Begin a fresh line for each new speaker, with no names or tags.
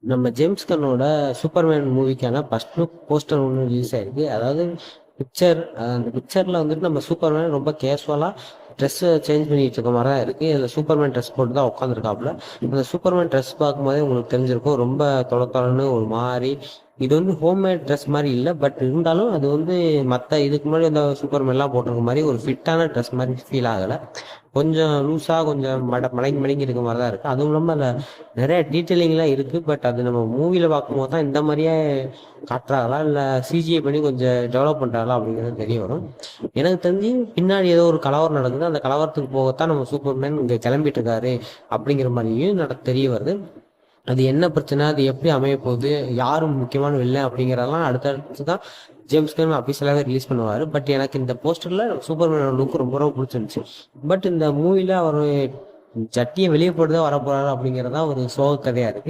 நம்ம ஜேம்ஸ் கன்னோட சூப்பர்மேன் மூவிக்கான ஃபர்ஸ்ட் லுக் போஸ்டர் ஒன்று ரிலீஸ் ஆயிருக்கு. அதாவது அந்த பிக்சரில் வந்துட்டு நம்ம சூப்பர்மேன் ரொம்ப கேஷுவலாக ட்ரெஸ்ஸை சேஞ்ச் பண்ணிட்டு இருக்க மாதிரி தான் இருக்குது. இதில் சூப்பர்மேன் ட்ரெஸ் போட்டு தான் உட்காந்துருக்காப்புல. அந்த சூப்பர்மேன் ட்ரெஸ் பார்க்கும்போதே உங்களுக்கு தெரிஞ்சிருக்கும், ரொம்ப தொலைன்னு ஒரு மாதிரி. இது வந்து ஹோம்மேட் ட்ரெஸ் மாதிரி இல்லை, பட் இருந்தாலும் அது வந்து மற்ற இதுக்கு முன்னாடி அந்த சூப்பர்மேன்லாம் போட்டிருக்க மாதிரி ஒரு ஃபிட்டான ட்ரெஸ் மாதிரி ஃபீல் ஆகலை. கொஞ்சம் லூஸாக கொஞ்சம் மடங்கி மடங்கி இருக்க மாதிரி தான் இருக்குது. அதுவும் இல்லாமல் அதில் நிறைய டீட்டெயிலிங்லாம் இருக்குது. பட் அது நம்ம மூவியில் பார்க்கும்போது தான் இந்த மாதிரியே காட்டுறாங்களா இல்லை சிஜிஐ பண்ணி கொஞ்சம் டெவலப் பண்ணுறாங்களா அப்படிங்கிறது தெரிய வரும். எனக்கு தெரிஞ்சு பின்னாடி ஏதோ ஒரு கலவரம் நடக்குது, அந்த கலவரத்துக்கு போகத்தான் நம்ம சூப்பர்மேன் இங்கே கிளம்பிட்டு இருக்காரு அப்படிங்கிற மாதிரியும் தெரிய வருது. அது என்ன பிரச்சனை, அது எப்படி அமைய போகுது, யாரும் முக்கியமான வில்லன் அப்படிங்கிறதெல்லாம் அடுத்தடுத்து தான் ஜேம்ஸ் கன் அஃபீஷியலாகவே ரிலீஸ் பண்ணுவார். பட் எனக்கு இந்த போஸ்டரில் சூப்பர்மேனோட லுக் ரொம்ப ரொம்ப பிடிச்சிருந்துச்சு. பட் இந்த மூவியில் அவர் சட்டியை வெளியே போட்டு தான் வரப்போறாரு அப்படிங்கிறதா ஒரு சோக கதையாக இருக்குது.